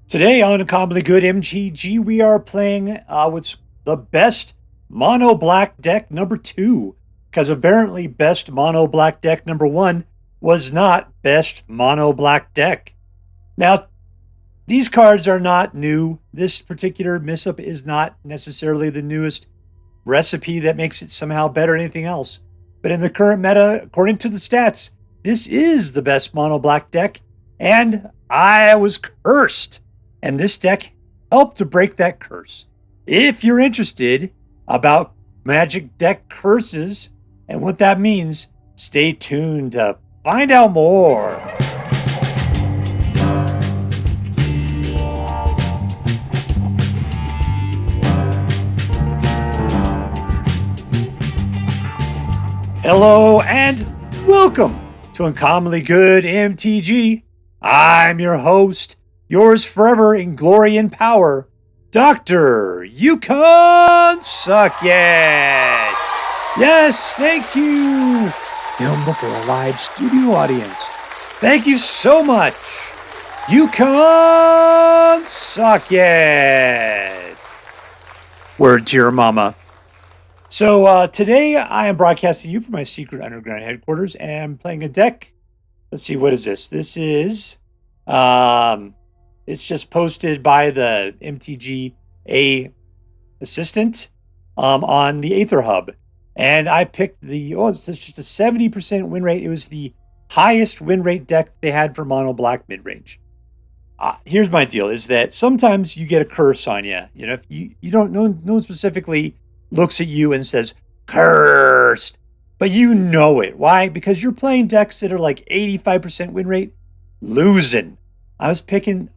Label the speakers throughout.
Speaker 1: Today on Uncommonly Good MTG, we are playing what's the best mono black deck number 2. Because apparently best mono black deck number 1 was not best mono black deck. Now, these cards are not new. This particular mix-up is not necessarily the newest recipe that makes it somehow better than anything else. But in the current meta, according to the stats, this is the best mono black deck. And I was cursed. And this deck helped to break that curse. If you're interested about Magic deck curses and what that means, stay tuned to find out more. Hello and welcome to Uncommonly Good MTG. I'm your host, yours forever in glory and power, Dr. You Can't Suck Yet. Yes, thank you. Film before a live studio audience. Thank you so much. You can't suck yet. Word to your mama. So today I am broadcasting you from my secret underground headquarters and I'm playing a deck. Let's see, what is this? This is it's just posted by the MTG assistant on the AetherHub. And I picked it's just a 70% win rate. It was the highest win rate deck they had for mono black mid-range. Here's my deal, is that sometimes you get a curse on you. You know, if you don't know, no one specifically looks at you and says, cursed. But you know it. Why? Because you're playing decks that are like 85% win rate, losing. I was playing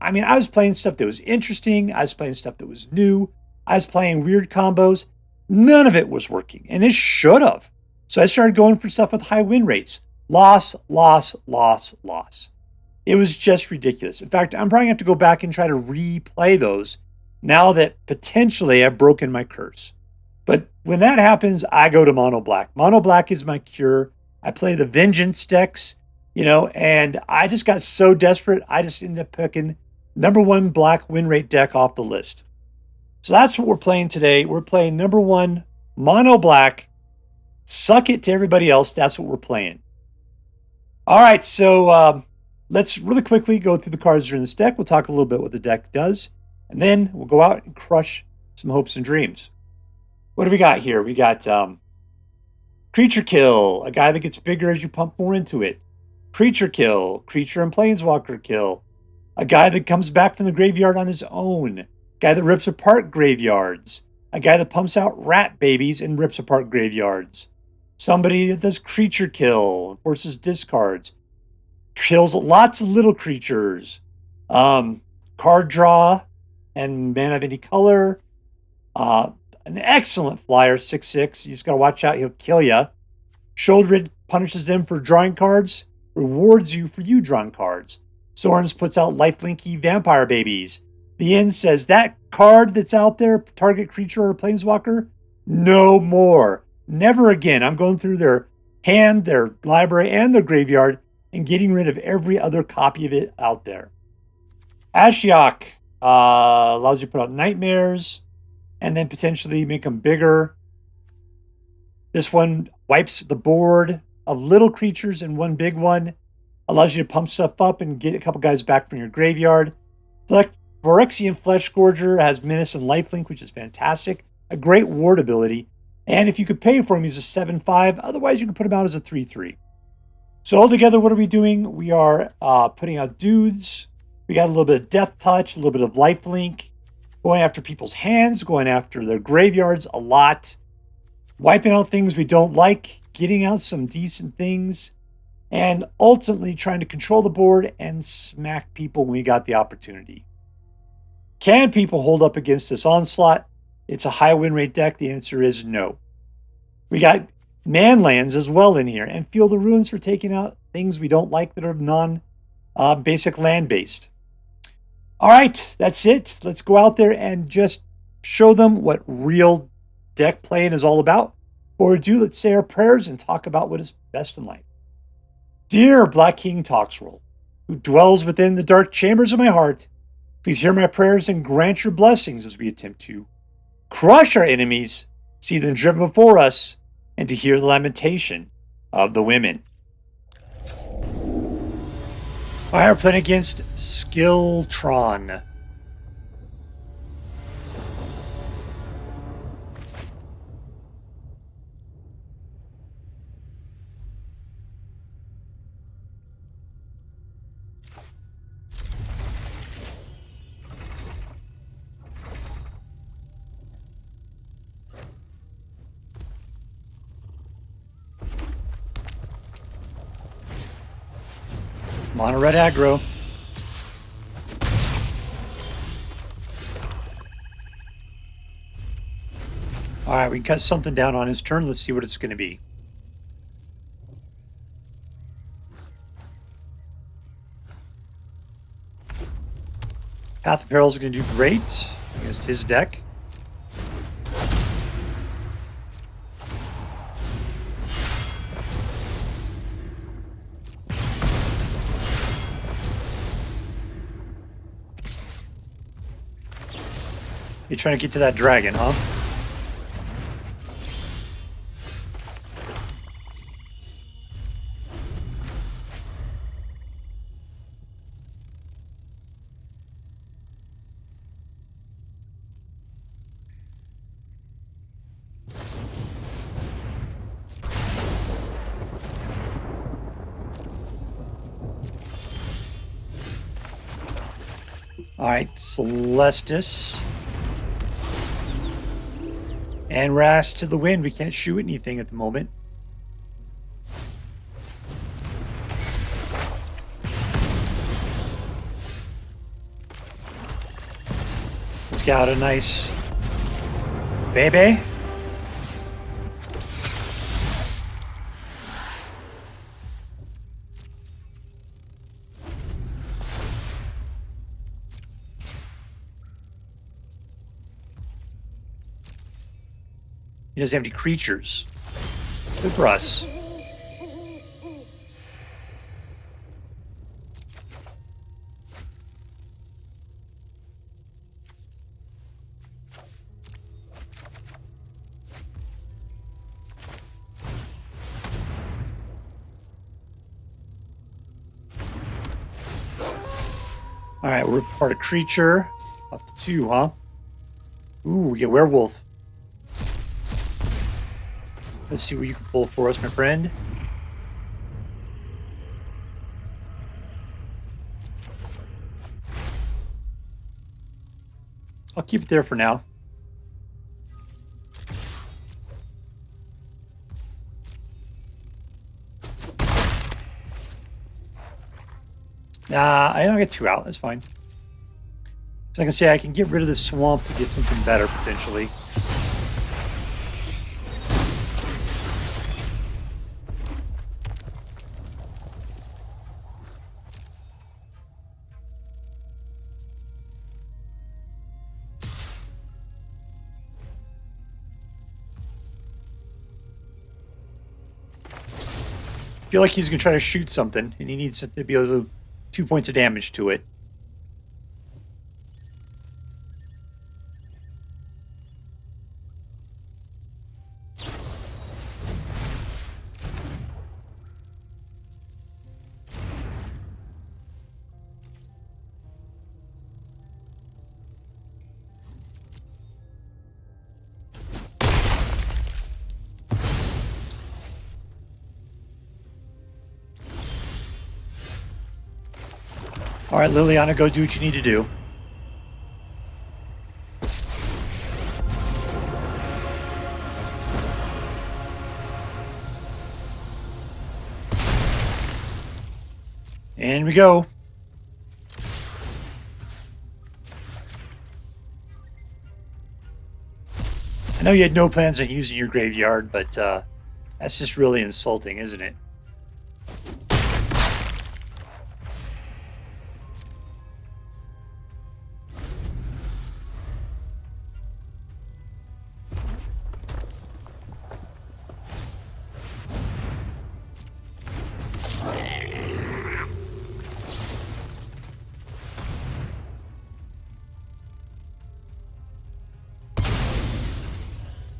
Speaker 1: stuff that was interesting. I was playing stuff that was new. I was playing weird combos. None of it was working, and it should have. So I started going for stuff with high win rates. Loss, loss, loss, loss. It was just ridiculous. In fact, I'm probably going to have to go back and try to replay those now that potentially I've broken my curse. But when that happens, I go to mono black. Mono black is my cure. I play the vengeance decks. And I just got so desperate, I just ended up picking number 1 black win rate deck off the list. So that's what we're playing today. We're playing number 1 mono black. Suck it to everybody else. That's what we're playing. All right, so let's really quickly go through the cards that are in this deck. We'll talk a little bit what the deck does, and then we'll go out and crush some hopes and dreams. What do we got here? We got Creature Kill, a guy that gets bigger as you pump more into it. Creature Kill, Creature and Planeswalker Kill. A guy that comes back from the graveyard on his own. Guy that rips apart graveyards. A guy that pumps out rat babies and rips apart graveyards. Somebody that does Creature Kill, forces discards. Kills lots of little creatures. Card draw and mana of any color. An excellent flyer, 6/6. You just got to watch out, he'll kill you. Sheoldred punishes them for drawing cards. Rewards you for you drawing cards. Sorin puts out lifelinky vampire babies. The end says that card that's out there, target creature or planeswalker, no more. Never again. I'm going through their hand, their library, and their graveyard and getting rid of every other copy of it out there. Ashiok allows you to put out nightmares and then potentially make them bigger. This one wipes the board of little creatures and one big one. Allows you to pump stuff up and get a couple guys back from your graveyard. Phyrexian Fleshgorger has Menace and Lifelink, which is fantastic. A great ward ability. And if you could pay for him, he's a 7/5. Otherwise, you can put him out as a 3/3. So altogether, what are we doing? We are putting out dudes. We got a little bit of Death Touch, a little bit of Lifelink. Going after people's hands, going after their graveyards a lot. Wiping out things we don't like. Getting out some decent things. And ultimately trying to control the board and smack people when we got the opportunity. Can people hold up against this onslaught? It's a high win rate deck. The answer is no. We got manlands as well in here. And Feel the Ruins for taking out things we don't like that are non-basic land-based. All right, that's it. Let's go out there and just show them what real deck playing is all about. Before we do, let's say our prayers and talk about what is best in life. Dear Black King Toxrel, who dwells within the dark chambers of my heart, Please hear my prayers and grant your blessings as we attempt to crush our enemies, see them driven before us, and to hear the lamentation of the women. All right, we're playing against SKILTRON. Mono red aggro. Alright, we can cut something down on his turn. Let's see what it's going to be. Path of Peril is going to do great against his deck. You're trying to get to that dragon, huh? All right, Celestus. And Ras to the wind. We can't shoot anything at the moment. Let's get out a nice baby. He doesn't have any creatures. Good for us. Alright, we're part of creature. Up to 2, huh? Ooh, we get werewolf. Let's see what you can pull for us, my friend. I'll keep it there for now. Nah, I don't get 2 out. That's fine. So I can say I can get rid of the swamp to get something better, potentially. I feel like he's going to try to shoot something, and he needs to be able to do 2 points of damage to it. All right, Liliana, go do what you need to do. And we go. I know you had no plans on using your graveyard, but that's just really insulting, isn't it?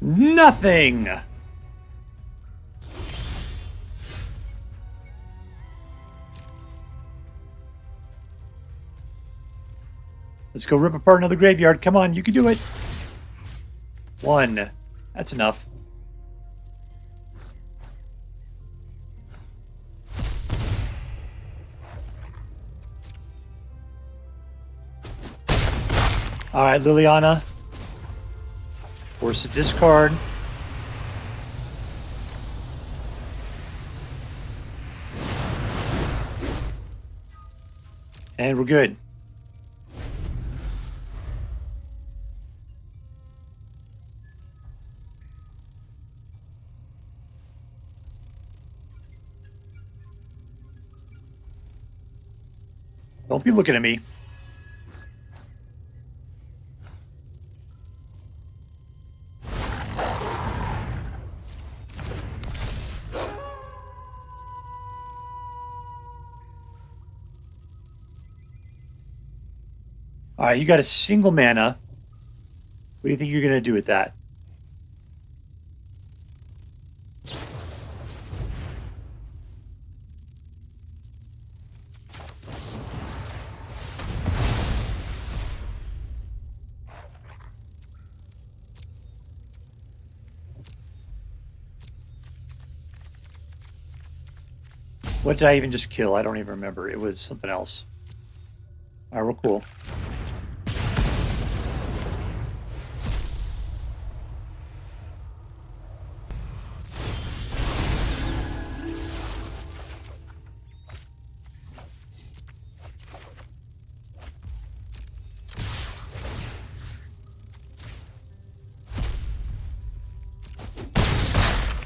Speaker 1: Nothing! Let's go rip apart another graveyard. Come on, you can do it. 1. That's enough. Alright, Liliana. Force a discard. And we're good. Don't be looking at me. All right, you got a single mana. What do you think you're going to do with that? What did I even just kill? I don't even remember. It was something else. All right, we're cool.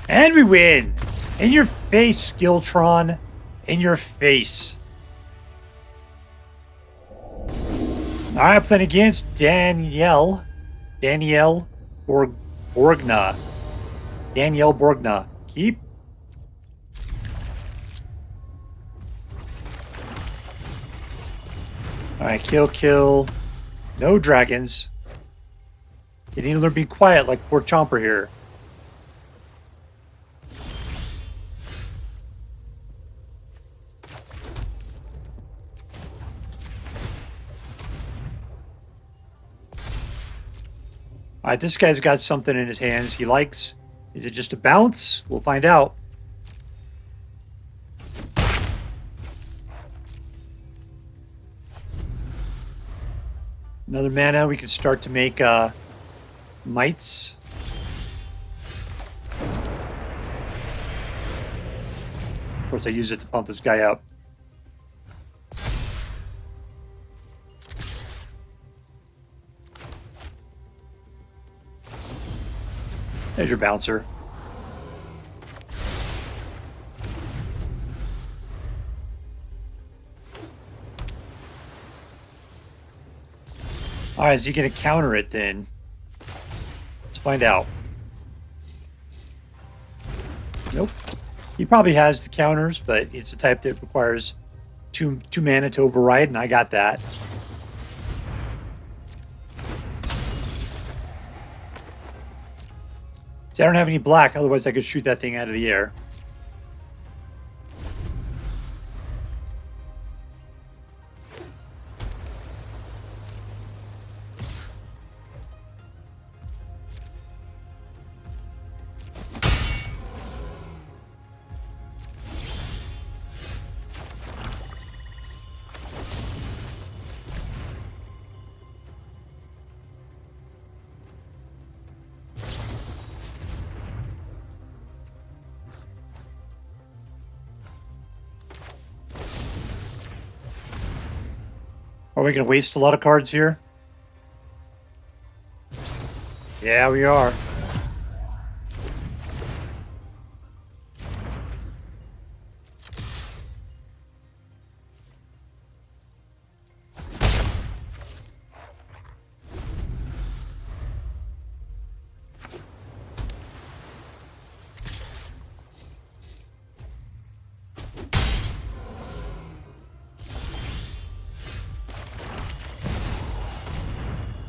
Speaker 1: And we win! In your face, SKILTRON. In your face. Alright, playing against DanieleBorgna. DanieleBorgna. Keep. Alright, kill. No dragons. You need to learn to be quiet like poor Chomper here. All right, this guy's got something in his hands he likes. Is it just a bounce? We'll find out. Another mana. We can start to make mites. Of course, I use it to pump this guy up. There's your bouncer. All right, is he going to counter it then? Let's find out. Nope. He probably has the counters, but it's a type that requires two mana to override, and I got that. See, I don't have any black, otherwise I could shoot that thing out of the air. Are we going to waste a lot of cards here? Yeah, we are.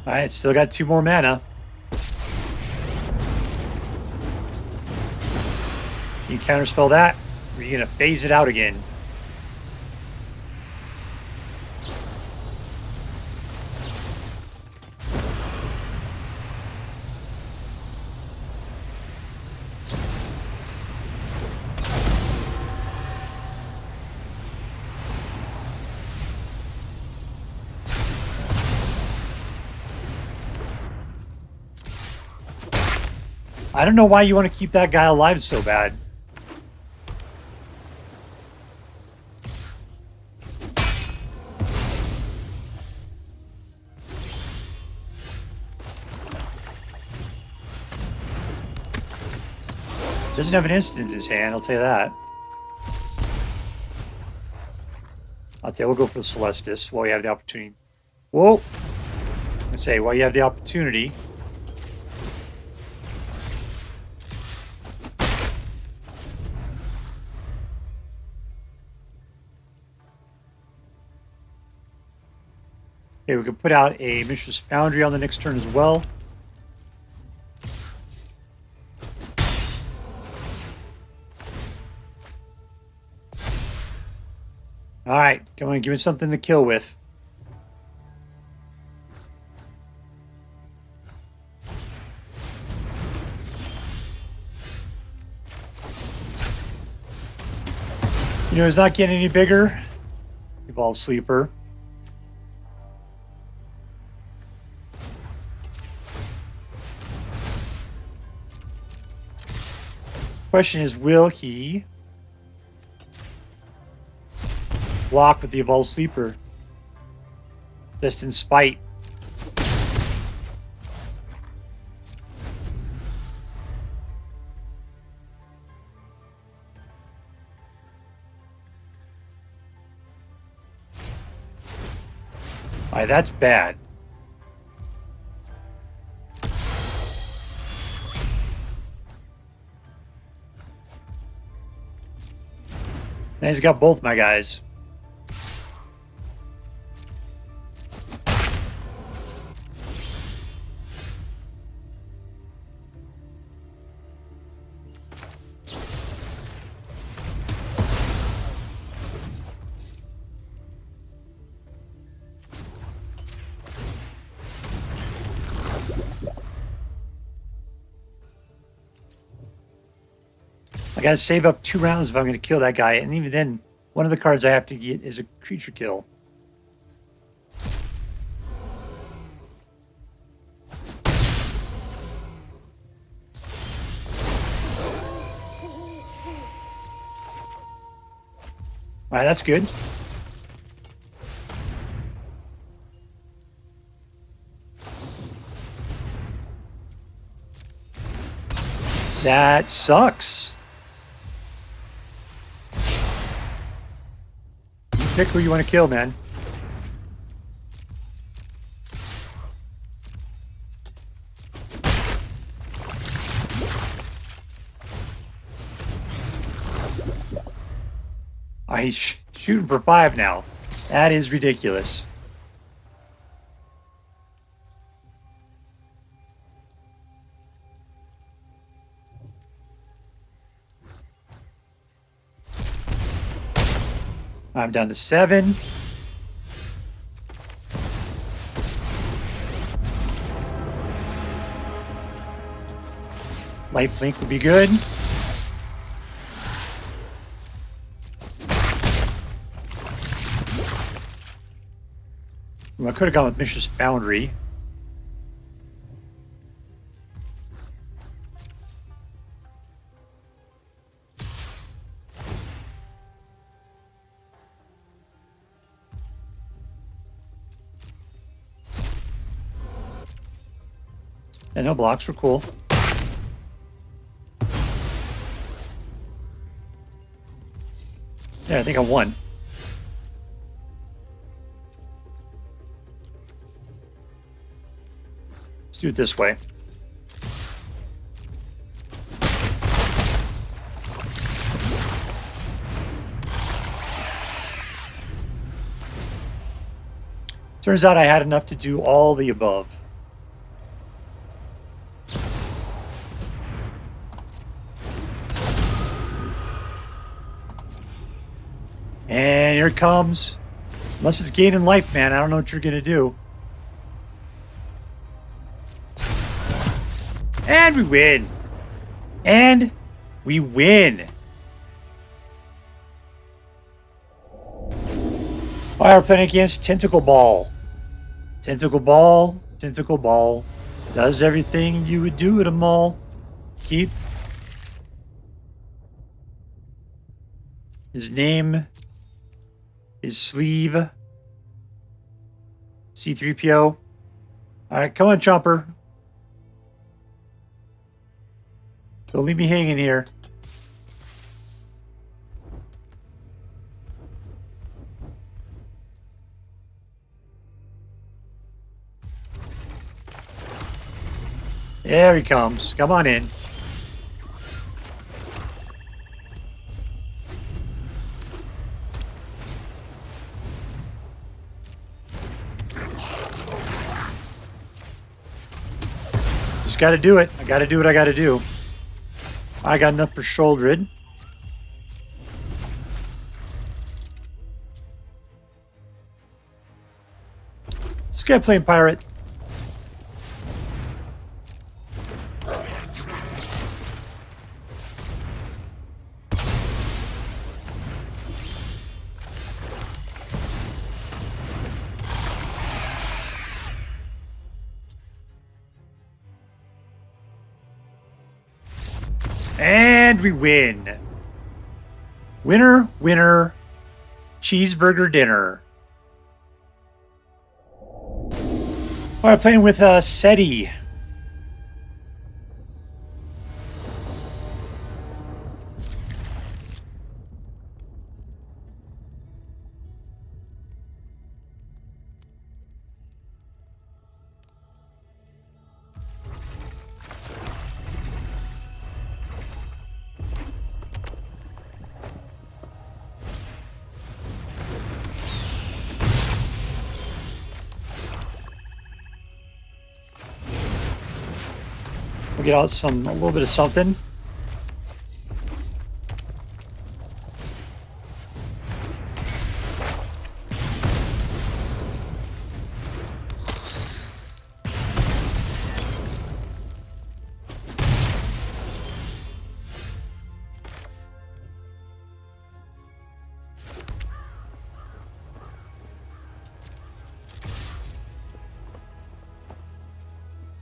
Speaker 1: Alright, still got 2 more mana. counterspell that? Or are you going to phase it out again? I don't know why you want to keep that guy alive so bad. Doesn't have an instant in his hand, I'll tell you that. I'll tell you, we'll go for the Celestus while you have the opportunity. Whoa! I say, while you have the opportunity. Okay, we can put out a Mishra's Foundry on the next turn as well. Alright, come on, give me something to kill with. You know, it's not getting any bigger. Evolve Sleeper. Question is, will he block with the Evolved Sleeper? Just in spite. Alright, that's bad. And he's got both my guys. I gotta save up 2 rounds if I'm gonna kill that guy, and even then, one of the cards I have to get is a creature kill. Alright, that's good. That sucks. Pick who you want to kill, man. Oh, he's shooting for 5 now. That is ridiculous. I'm down to 7. Lifelink would be good. Well, I could have gone with Mishra's Foundry. And no blocks were cool. Yeah, I think I won. Let's do it this way. Turns out I had enough to do all the above. And here it comes. Unless it's gaining life, man. I don't know what you're going to do. And we win. And we win. We're playing against TentacleBall. TentacleBall does everything you would do at a mall. Keep his name, his sleeve, C3PO. All right, come on, Chomper. Don't leave me hanging here. There he comes. Come on in. Just got to do it. I got to do what I got to do. I got enough for Sheoldred. This guy playing pirate. And we win. Winner, winner, cheeseburger dinner. All right, playing with Sedy. We'll get out a little bit of something.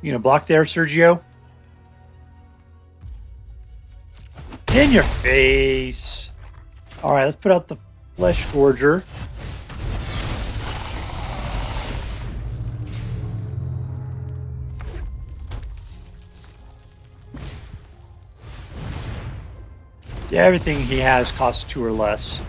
Speaker 1: You gonna block there, Sergio? In your face. All right, let's put out the Fleshgorger. Yeah, everything he has costs 2 or less.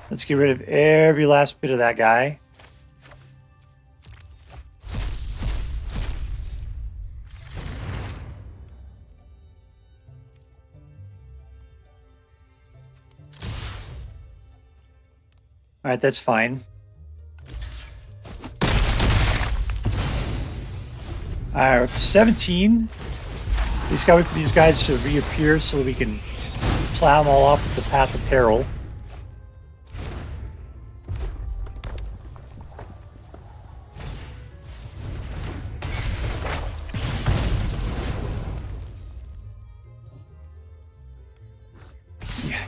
Speaker 1: Let's get rid of every last bit of that guy. All right, that's fine. All right, 17. We just got to wait for these guys to reappear so that we can plow them all off with the Path of Peril.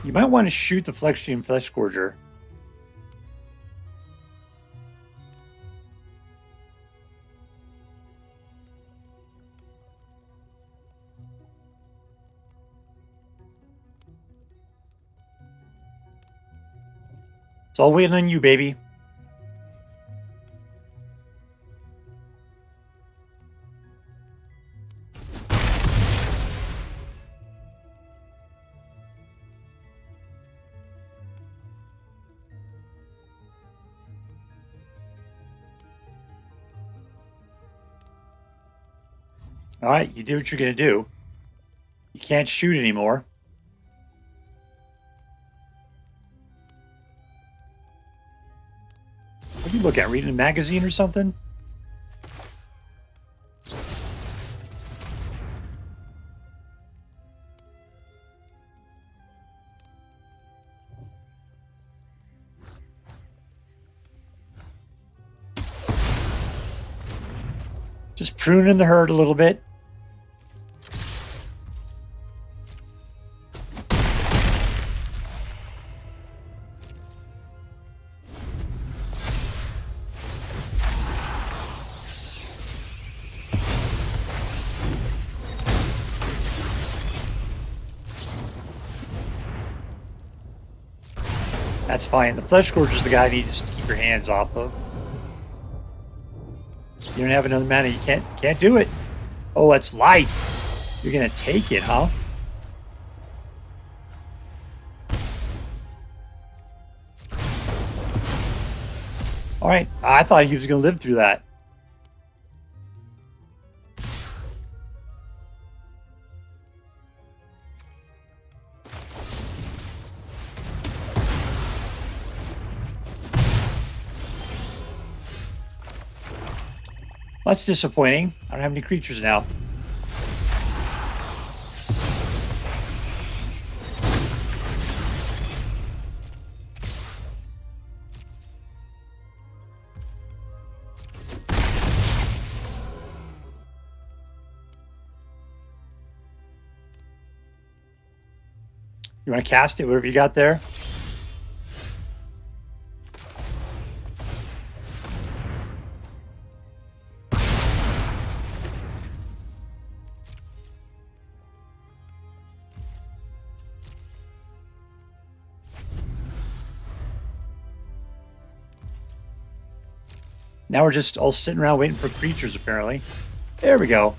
Speaker 1: You might want to shoot the Phyrexian Fleshgorger. It's all waiting on you, baby. All right, you did what you're going to do. You can't shoot anymore. What do you look at? Reading a magazine or something? Just pruning the herd a little bit. That's fine. The Fleshgorger is the guy you need to keep your hands off of. You don't have another mana. You can't do it. Oh, it's life. You're gonna take it, huh? All right. I thought he was gonna live through that. That's disappointing. I don't have any creatures now. You want to cast it? Whatever you got there? Now we're just all sitting around waiting for creatures, apparently. There we go.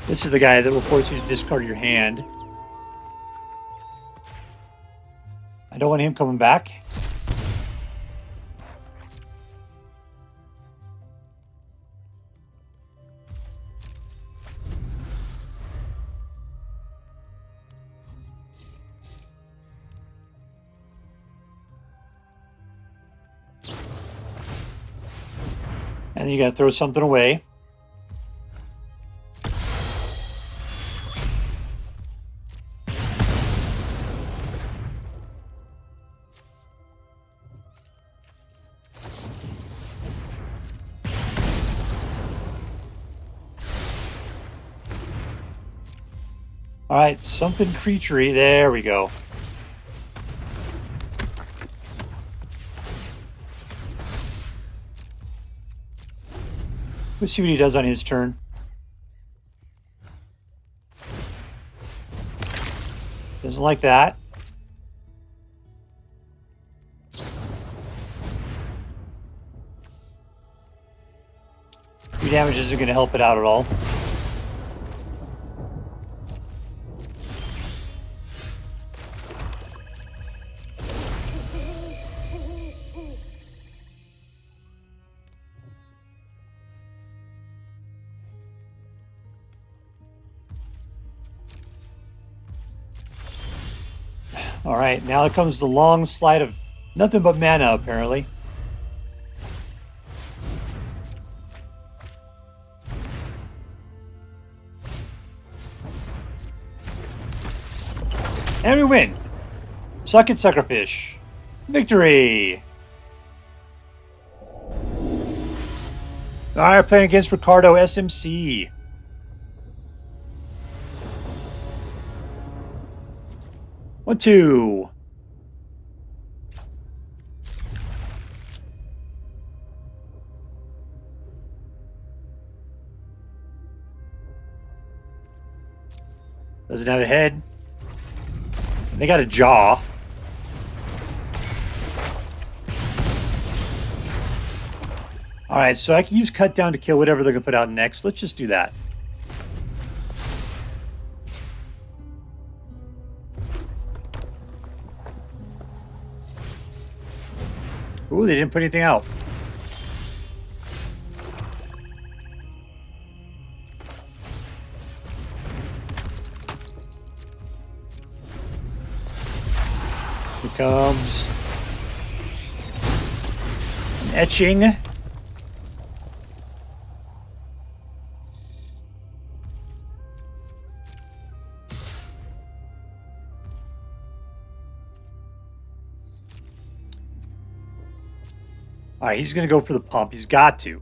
Speaker 1: This is the guy that will force you to discard your hand. I don't want him coming back. And then you got to throw something away. All right, something creaturey. There we go. Let's see what he does on his turn. Doesn't like that. 2 damage isn't going to help it out at all. All right, now comes the long slide of nothing but mana, apparently. And we win. Suck it, suckerfish. Victory. All right, playing against RicardoSMC. One, two. Doesn't have a head. They got a jaw. Alright, so I can use cut down to kill whatever they're going to put out next. Let's just do that. Ooh, they didn't put anything out. Here comes an etching. All right, he's going to go for the pump. He's got to.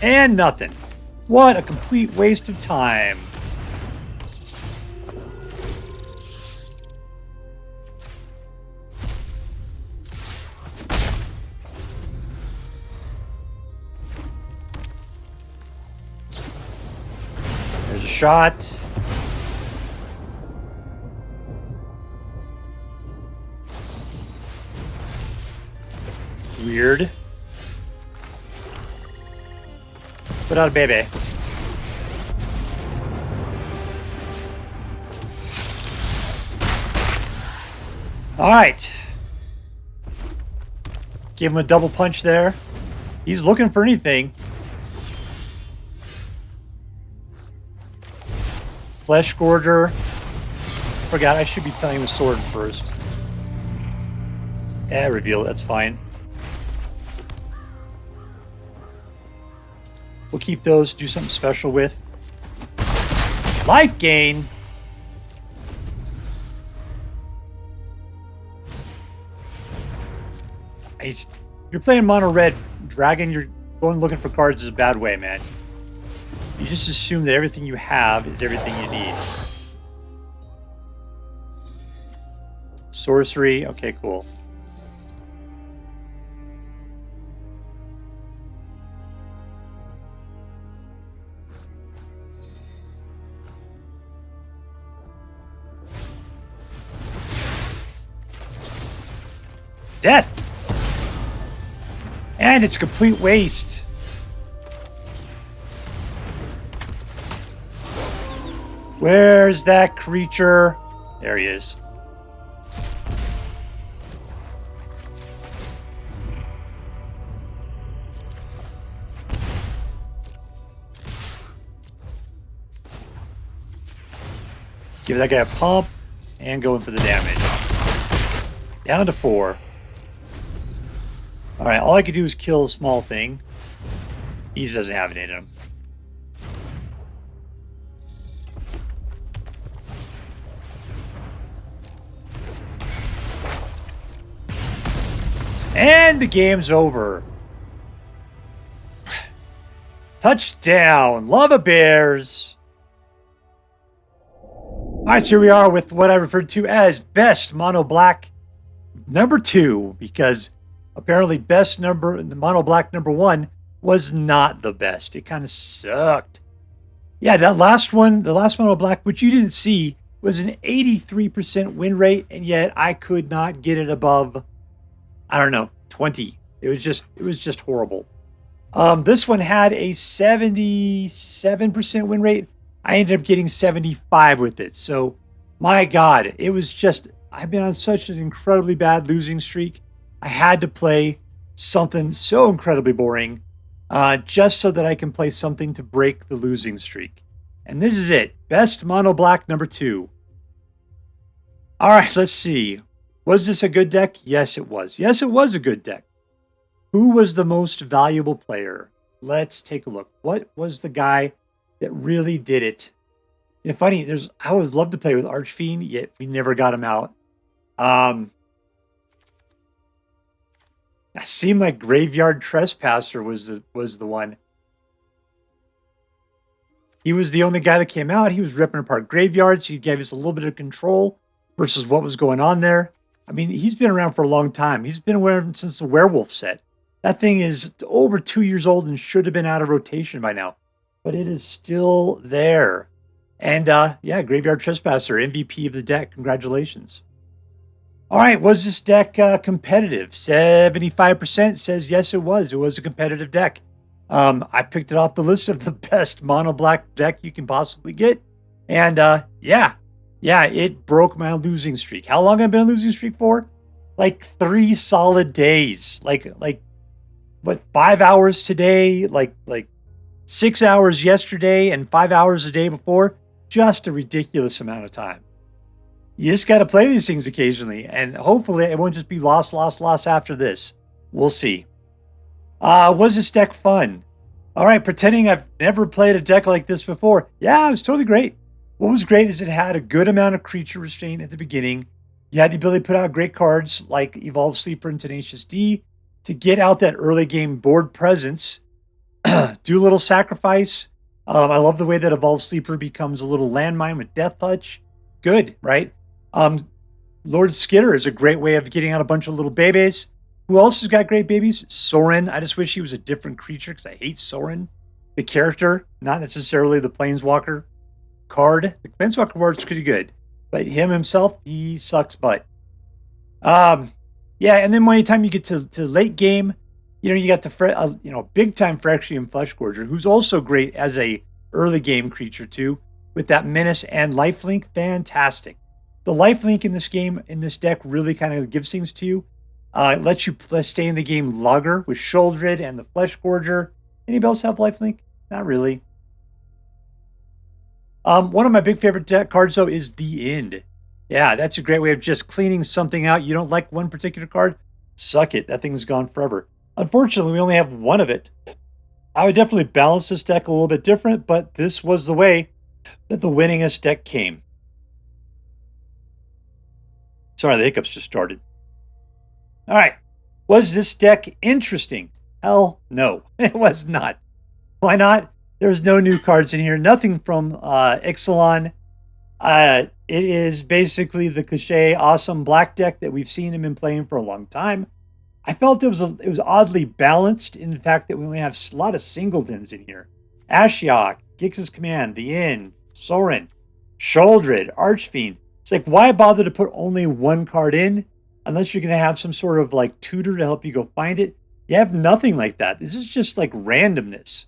Speaker 1: And nothing. What a complete waste of time. There's a shot. Weird. Put out a baby. All right. Give him a double punch there. He's looking for anything. Fleshgorger. Forgot I should be playing the sword first. Yeah, reveal it. That's fine. We'll keep those, do something special with. Life gain. You're playing mono red. Dragon, you're going looking for cards is a bad way, man. You just assume that everything you have is everything you need. Sorcery. Okay, cool. Death! And it's a complete waste. Where's that creature? There he is. Give that guy a pump and go in for the damage. Down to 4. Alright, all I could do is kill a small thing. He doesn't have it in him. And the game's over. Touchdown. Lava Bears. Alright, so here we are with what I referred to as best mono black number 2, because apparently best number, the mono black number 1 was not the best. It kind of sucked. Yeah, that last one, the last mono black, which you didn't see, was an 83% win rate, and yet I could not get it above, I don't know, 20. It was just horrible. This one had a 77% win rate. I ended up getting 75 with it. So, my God, it was just, I've been on such an incredibly bad losing streak. I had to play something so incredibly boring just so that I can play something to break the losing streak. And this is it. Best mono black number 2. All right, let's see. Was this a good deck? Yes, it was. Yes, it was a good deck. Who was the most valuable player? Let's take a look. What was the guy that really did it? You know, funny, I would love to play with Archfiend, yet we never got him out. It seemed like Graveyard Trespasser was the one. He was the only guy that came out. He was ripping apart graveyards. He gave us a little bit of control versus what was going on there. I mean, he's been around for a long time. He's been around since the Werewolf set. That thing is over 2 years old and should have been out of rotation by now. But it is still there. And, yeah, Graveyard Trespasser, MVP of the deck. Congratulations. All right, was this deck competitive? 75% says yes, it was. It was a competitive deck. I picked it off the list of the best mono black deck you can possibly get. And yeah, it broke my losing streak. How long have I been on a losing streak for? Like 3 solid days. Like what, 5 hours today, like 6 hours yesterday, and 5 hours the day before. Just a ridiculous amount of time. You just got to play these things occasionally, and hopefully it won't just be loss after this. We'll see. Was this deck fun? All right, pretending I've never played a deck like this before. Yeah, it was totally great. What was great is it had a good amount of creature restraint at the beginning. You had the ability to put out great cards like Evolved Sleeper and Tenacious D to get out that early game board presence. Do a little sacrifice. I love the way that Evolved Sleeper becomes a little landmine with Death Touch. Good, right? Lord Skitter is a great way of getting out a bunch of little babies. Who else has got great babies? Sorin. I just wish he was a different creature because I hate Sorin. The character, not necessarily the Planeswalker card. The Planeswalker card's pretty good, but him himself, he sucks butt. Yeah, and then by the time you get to late game, you got the big time Phyrexian Fleshgorger, who's also great as a early game creature too, with that menace and lifelink. Fantastic. The lifelink in this game, in this deck, really kind of gives things to you. It lets you stay in the game longer with Sheoldred and the Fleshgorger. Anybody else have lifelink? Not really. One of my big favorite deck cards, though, is The End. Yeah, that's a great way of just cleaning something out. You don't like one particular card? Suck it. That thing's gone forever. Unfortunately, we only have one of it. I would definitely balance this deck a little bit different, but this was the way that the winningest deck came. Sorry, the hiccups just started. All right. Was this deck interesting? Hell no, it was not. Why not? There's no new cards in here. Nothing from Ixalan. It is basically the cliche awesome black deck that we've seen and been playing for a long time. I felt it was oddly balanced in the fact that we only have a lot of singletons in here. Ashiok, Gix's Command, The Inn, Sorin, Sheoldred, Archfiend. It's like, why bother to put only one card in unless you're going to have some sort of like tutor to help you go find it? You have nothing like that. This is just like randomness.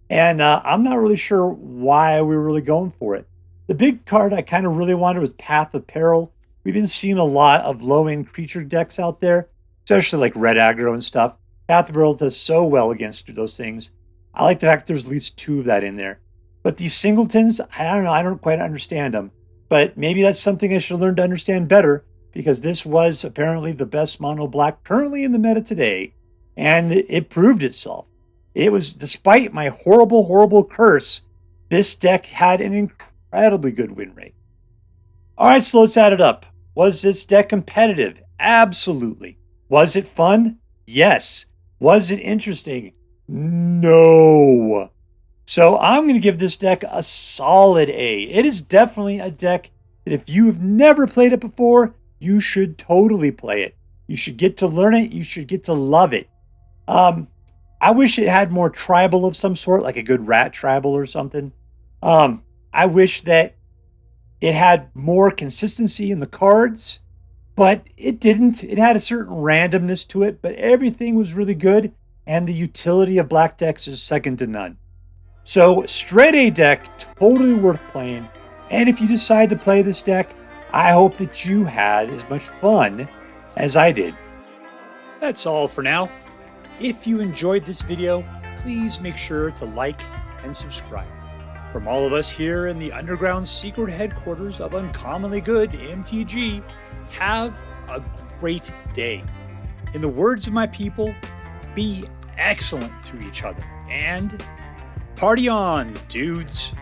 Speaker 1: And I'm not really sure why we were really going for it. The big card I kind of really wanted was Path of Peril. We've been seeing a lot of low-end creature decks out there, especially like red aggro and stuff. Path of Peril does so well against those things. I like the fact there's at least 2 of that in there. But these singletons, I don't know. I don't quite understand them. But maybe that's something I should learn to understand better, because this was apparently the best mono black currently in the meta today. And it proved itself. It was, despite my horrible, horrible curse, this deck had an incredibly good win rate. All right, so let's add it up. Was this deck competitive? Absolutely. Was it fun? Yes. Was it interesting? No. So I'm going to give this deck a solid A. It is definitely a deck that if you have never played it before, you should totally play it. You should get to learn it. You should get to love it. I wish it had more tribal of some sort, like a good rat tribal or something. I wish that it had more consistency in the cards, but it didn't. It had a certain randomness to it, but everything was really good, and the utility of black decks is second to none. So, straight A deck, totally worth playing. And if you decide to play this deck, I hope that you had as much fun as I did. That's all for now. If you enjoyed this video, please make sure to like and subscribe. From all of us here in the underground secret headquarters of Uncommonly Good MTG, have a great day. In the words of my people, be excellent to each other, and party on, dudes.